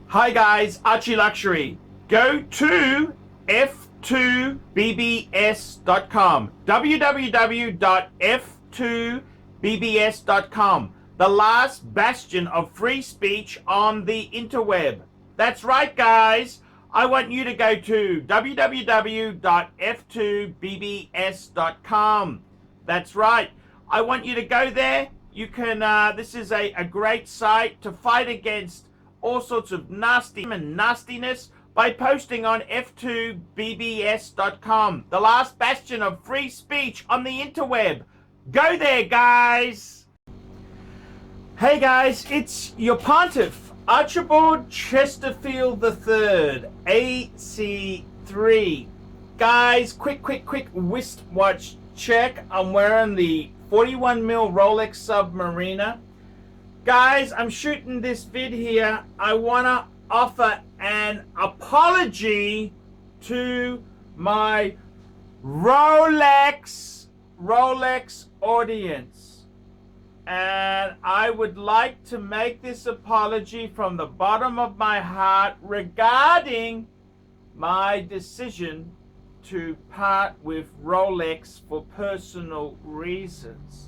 Hi guys, ArchieLuxury. Go to f2bbs.com. www.f2bbs.com. The last bastion of free speech on the interweb. That's right, guys. I want you to go to www.f2bbs.com. That's right. I want you to go there. You can, this is a great site to fight against all sorts of nastiness by posting on f2bbs.com, the last bastion of free speech on the interweb. Go there, guys. Hey guys, it's your pontiff, Archibald Chesterfield III, AC3. Guys, quick wristwatch check. I'm wearing the 41mm Rolex Submariner. Guys, I'm shooting this vid here. I want to offer an apology to my Rolex audience. And I would like to make this apology from the bottom of my heart regarding my decision to part with Rolex for personal reasons.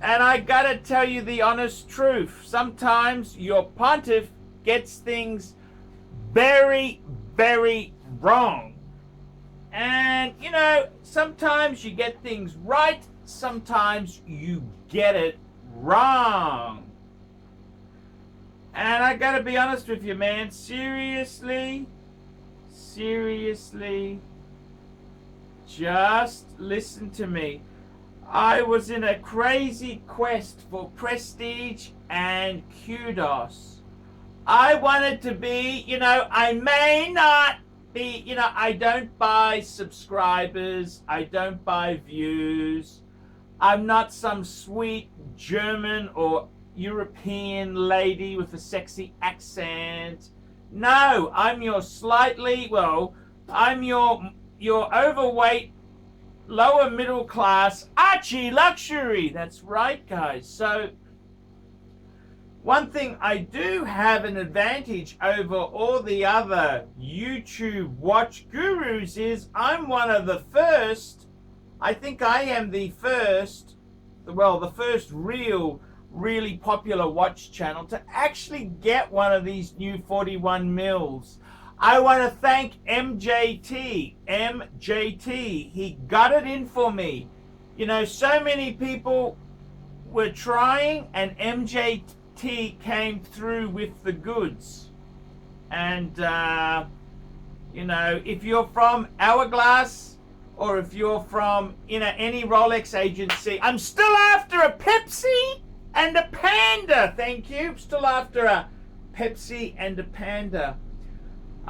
And I gotta tell you the honest truth. Sometimes your pontiff gets things very wrong. And, you know, sometimes you get things right, sometimes you get it wrong. And I gotta be honest with you, man. Seriously, just listen to me. I was in a crazy quest for prestige and kudos. I wanted to be, you know, I may not be, you know, I don't buy subscribers, I don't buy views. I'm not some sweet German or European lady with a sexy accent. No, I'm your I'm your overweight, lower middle class ArchieLuxury. That's right, guys. So one thing I do have an advantage over all the other YouTube watch gurus is I'm one of the first, I think I am the first, the first really popular watch channel to actually get one of these new 41 mils. I want to thank MJT. He got it in for me. You know, so many people were trying and MJT came through with the goods. And, you know, if you're from Hourglass or if you're from, you know, any Rolex agency, I'm still after a Pepsi and a Panda. Thank you. Still after a Pepsi and a Panda.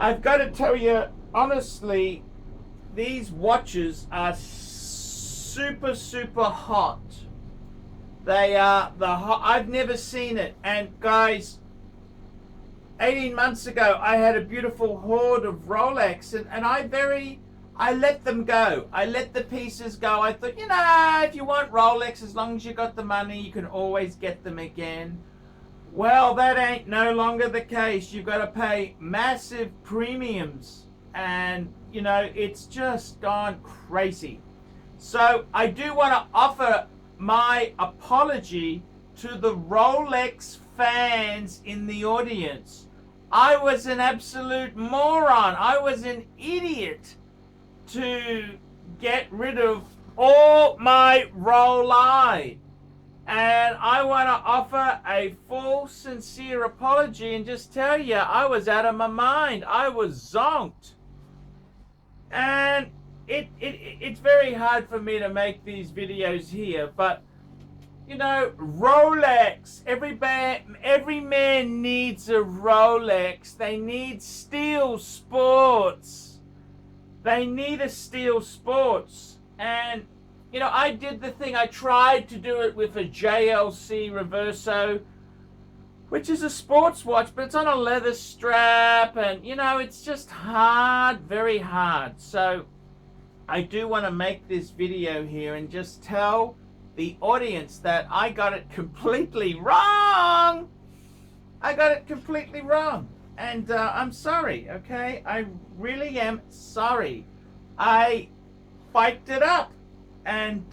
I've got to tell you, honestly, these watches are super hot. They are I've never seen it. And guys, 18 months ago, I had a beautiful hoard of Rolex, and I let them go. I let the pieces go. I thought, you know, if you want Rolex, as long as you got the money, you can always get them again. Well, that ain't no longer the case. You've got to pay massive premiums. And, you know, it's just gone crazy. So I do want to offer my apology to the Rolex fans in the audience. I was an absolute moron. I was an idiot to get rid of all my Rolex. And I want to offer a full, sincere apology and just tell you, I was out of my mind. I was zonked. And it's very hard for me to make these videos here, but, you know, Rolex, every man needs a Rolex. They need steel sports. They need a steel sports. And you know, I did the thing. I tried to do it with a JLC Reverso, which is a sports watch, but it's on a leather strap, and, you know, it's just hard, very hard. So I do want to make this video here and just tell the audience that I got it completely wrong. I got it completely wrong. And I'm sorry, okay? I really am sorry. I spiked it up. And,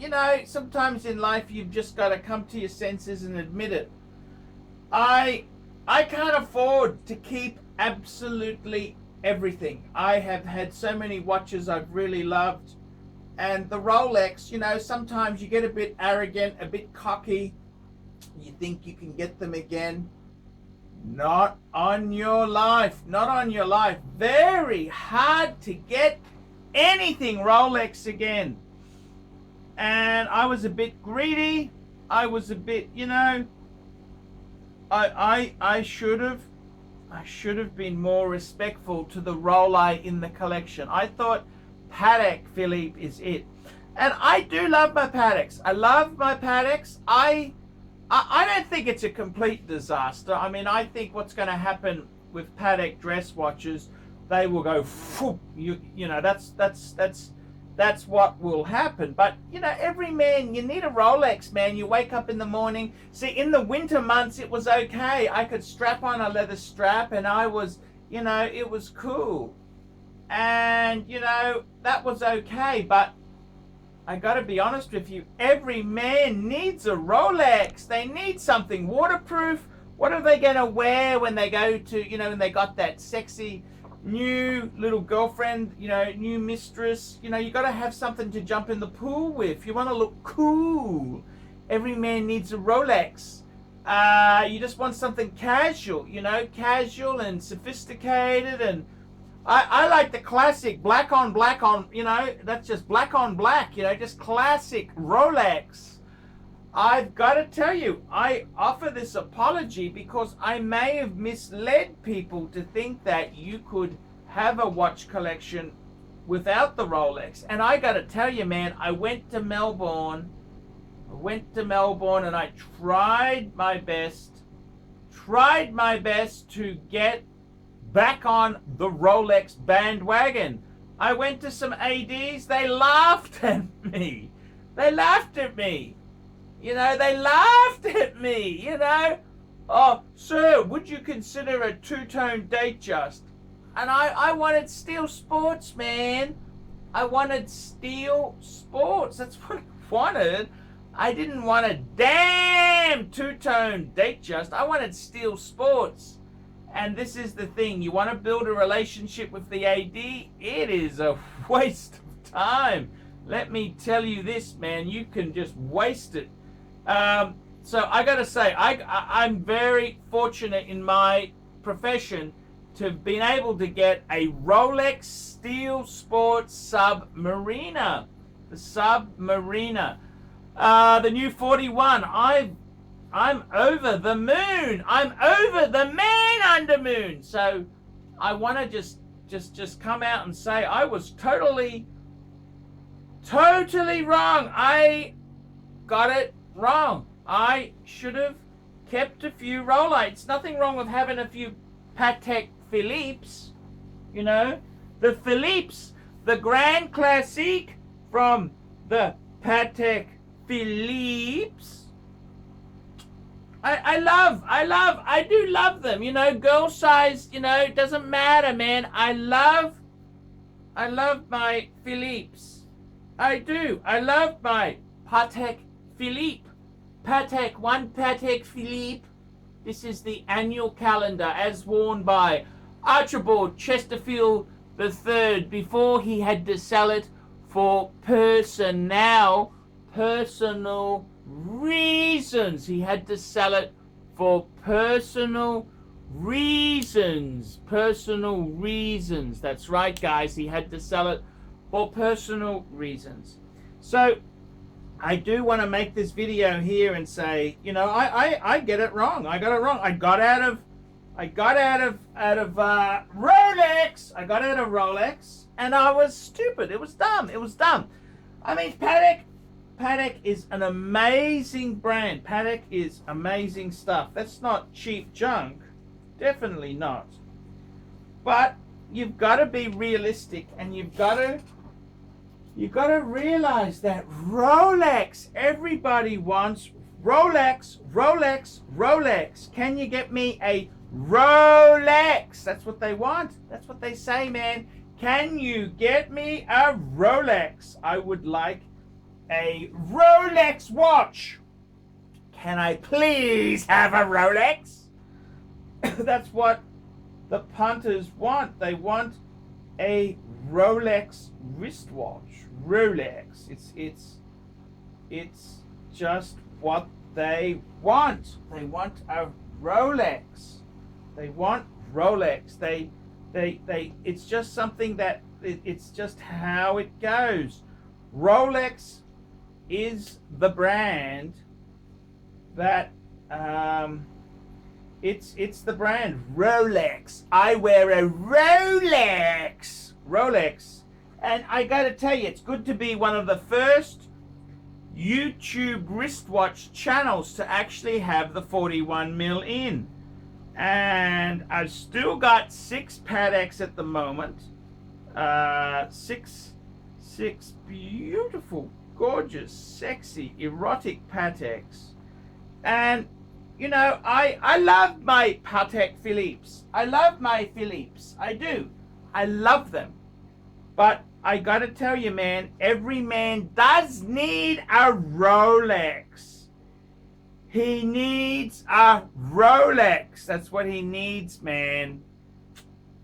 you know, sometimes in life you've just got to come to your senses and admit it. I can't afford to keep absolutely everything. I have had so many watches I've really loved. And the Rolex, you know, sometimes you get a bit arrogant, a bit cocky. You think you can get them again. Not on your life. Not on your life. Very hard to get anything Rolex again. And I was a bit greedy. I was a bit, you know, I should have been more respectful to the Rolex in the collection. I thought Patek Philippe is it. And I do love my Pateks. I love my Pateks. I don't think it's a complete disaster. I mean, I think what's going to happen with Patek dress watches, they will go, you know, that's what will happen. But, you know, every man, you need a Rolex, man. You wake up in the morning. See, in the winter months, it was okay. I could strap on a leather strap and I was, you know, it was cool. And, you know, that was okay. But I got to be honest with you, every man needs a Rolex. They need something waterproof. What are they going to wear when they go to, you know, when they got that sexy new little girlfriend, you know, new mistress? You know, you got to have something to jump in the pool with. You want to look cool. Every man needs a Rolex. You just want something casual, you know, casual and sophisticated. And I like the classic black on, you know, that's just black on black, you know, just classic Rolex. I've got to tell you, I offer this apology because I may have misled people to think that you could have a watch collection without the Rolex. And I got to tell you, man, I went to Melbourne and I tried my best to get back on the Rolex bandwagon. I went to some ADs, they laughed at me. You know, they laughed at me, you know. Oh, sir, would you consider a two-tone Datejust? And I wanted steel sports, man. I wanted steel sports. That's what I wanted. I didn't want a damn two-tone Datejust. I wanted steel sports. And this is the thing. You want to build a relationship with the AD? It is a waste of time. Let me tell you this, man. You can just waste it. So I got to say, I'm very fortunate in my profession to have been able to get a Rolex Steel Sports Submariner. The Submariner. The new 41. I'm over the moon. I'm over the man under moon. So I want to just come out and say I was totally wrong. I got it wrong. I should have kept a few Rolex. Nothing wrong with having a few Patek Philippe's. You know, the Philippe's, the Grand Classique from the Patek Philippe's. I do love them, you know, girl size, you know, it doesn't matter, man. I love my Philippe's. I do. I love my Patek Philippe. One Patek Philippe. This is the annual calendar as worn by Archibald Chesterfield III before he had to sell it for personal reasons. He had to sell it for personal reasons. That's right, guys. He had to sell it for personal reasons. So I do want to make this video here and say, you know, I get it wrong. I got it wrong. I got out of Rolex. I got out of Rolex, and I was stupid. It was dumb. I mean, Patek is an amazing brand. Patek is amazing stuff. That's not cheap junk. Definitely not. But you've got to be realistic, and you've got to realize that Rolex, everybody wants Rolex. Can you get me a Rolex. That's what they want. That's what they say, man. Can you get me a Rolex? I would like a Rolex watch. Can I please have a Rolex? That's what the punters want. They want a Rolex wristwatch. Rolex. It's just what they want. They want a Rolex. They want Rolex. They it's just something that it's just how it goes. Rolex is the brand that it's the brand Rolex. I wear a Rolex, and I gotta tell you, it's good to be one of the first YouTube wristwatch channels to actually have the 41mm in. And I've still got 6 Pateks at the moment. Six beautiful, gorgeous, sexy, erotic Pateks. And you know, I love my Patek Philippes. I love my Philippes. I do. I love them. But I gotta tell you, man, every man does need a Rolex. He needs a Rolex. That's what he needs, man.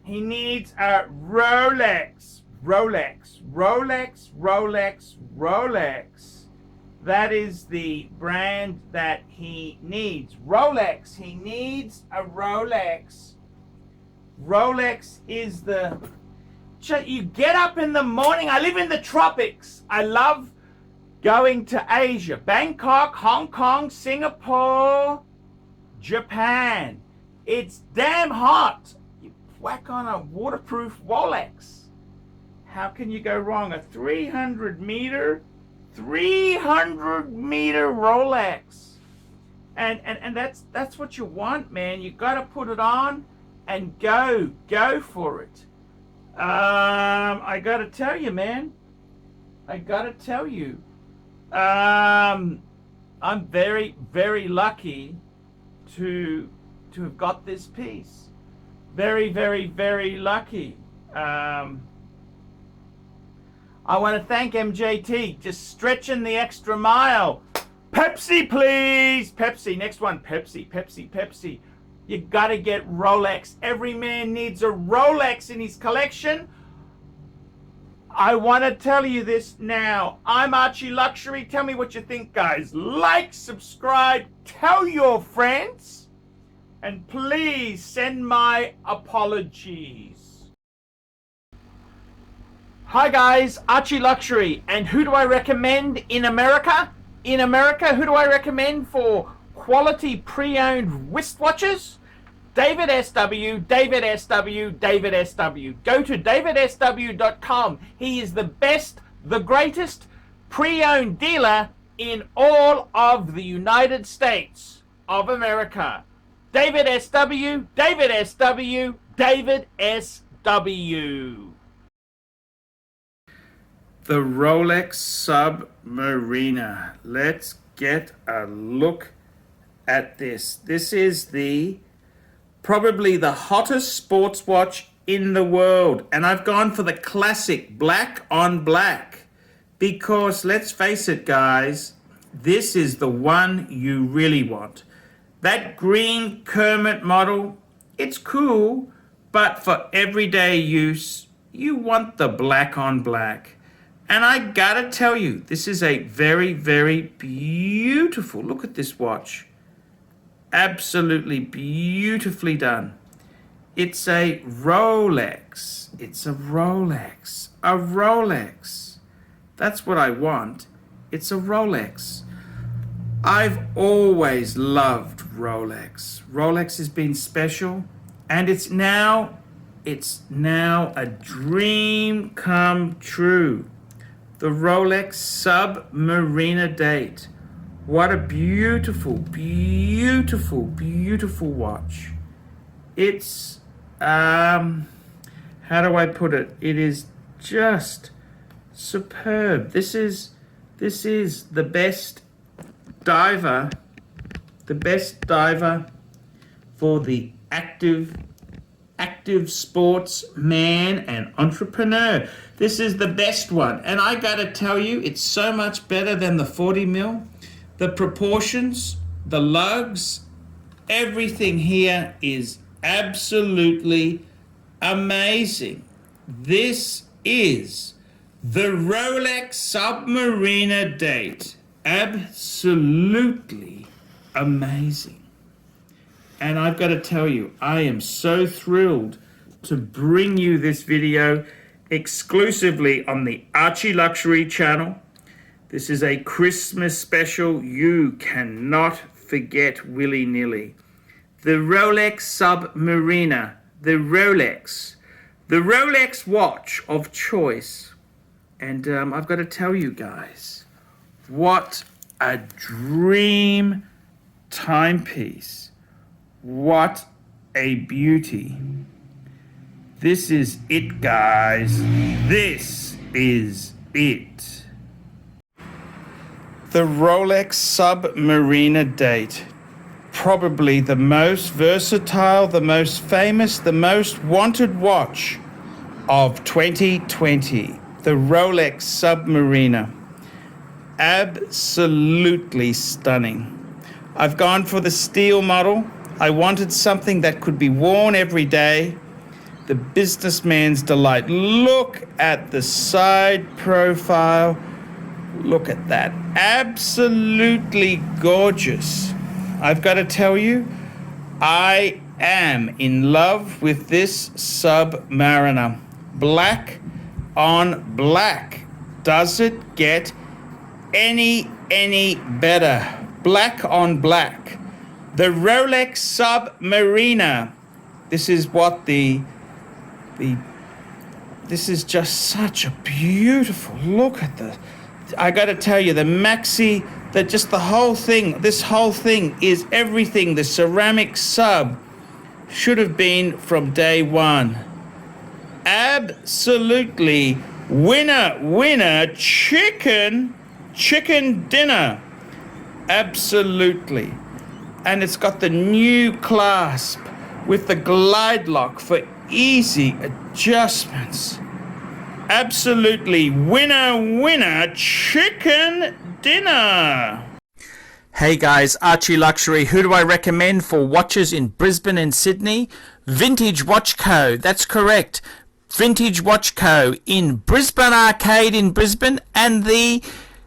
He needs a Rolex. Rolex. That is the brand that he needs. Rolex. He needs a Rolex. Rolex is the... You get up in the morning. I live in the tropics. I love going to Asia. Bangkok, Hong Kong, Singapore, Japan. It's damn hot. You whack on a waterproof Rolex. How can you go wrong? A 300 meter Rolex. And that's what you want, man. You got to put it on and go for it. I got to tell you, man. I'm very, very lucky to have got this piece. Very, very, very lucky. I want to thank MJT, just stretching the extra mile. Pepsi, please. Pepsi. Next one. Pepsi. You got to get Rolex. Every man needs a Rolex in his collection. I want to tell you this now. I'm ArchieLuxury. Tell me what you think, guys. Like, subscribe, tell your friends, and please send my apologies. Hi guys, ArchieLuxury. And who do I recommend in America? In America, who do I recommend for quality pre-owned wristwatches? David SW. Go to davidsw.com. He is the best, the greatest pre-owned dealer in all of the United States of America. David SW. The Rolex Submariner. Let's get a look at this. This is probably the hottest sports watch in the world. And I've gone for the classic black on black. Because let's face it, guys, this is the one you really want. That green Kermit model, it's cool, but for everyday use, you want the black on black. And I gotta tell you, this is a very, very beautiful, look at this watch. Absolutely beautifully done. It's a Rolex. A Rolex. That's what I want. It's a Rolex. I've always loved Rolex. Rolex has been special, and it's now a dream come true. The Rolex Submariner date. What a beautiful watch. It's, how do I put it? It is just superb. This is the best diver for the active sports man and entrepreneur. This is the best one, and I gotta tell you, it's so much better than the 40 mil. The proportions, the lugs, everything here is absolutely amazing. This is the Rolex Submariner date. Absolutely amazing. And I've got to tell you, I am so thrilled to bring you this video exclusively on the ArchieLuxury channel. This is a Christmas special you cannot forget willy-nilly. The Rolex Submariner, the Rolex watch of choice. And I've got to tell you guys, what a dream timepiece. What a beauty. This is it, guys. This is it. The Rolex Submariner date. Probably the most versatile, the most famous, the most wanted watch of 2020. The Rolex Submariner. Absolutely stunning. I've gone for the steel model. I wanted something that could be worn every day. The businessman's delight. Look at the side profile. Look at that. Absolutely gorgeous. I've got to tell you, I am in love with this Submariner. Black on black. Does it get any better? Black on black. The Rolex Submariner. This is what this is just such a beautiful, look at the, I gotta tell you, the maxi, the whole thing, this whole thing is everything the ceramic sub should have been from day one. Absolutely winner, chicken dinner. Absolutely. And it's got the new clasp with the glide lock for easy adjustments. Absolutely winner, chicken dinner. Hey guys, ArchieLuxury. Who do I recommend for watches in Brisbane and Sydney? Vintage Watch Co. That's correct. Vintage Watch Co. in Brisbane Arcade in Brisbane and the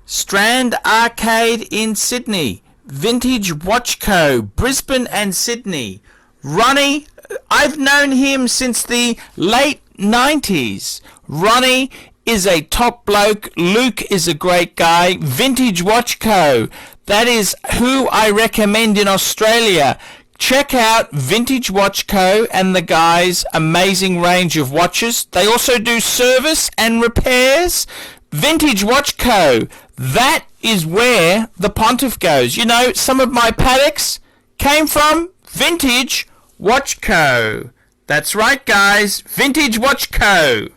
Strand Arcade in Sydney. Vintage Watch Co. Brisbane and Sydney. Ronnie, I've known him since the late 90s. Ronnie is a top bloke. Luke is a great guy. Vintage Watch Co. That is who I recommend in Australia. Check out Vintage Watch Co. and the guys' amazing range of watches. They also do service and repairs. Vintage Watch Co. That is where the pontiff goes. You know, some of my Pateks came from Vintage Watch Co. That's right, guys. Vintage Watch Co.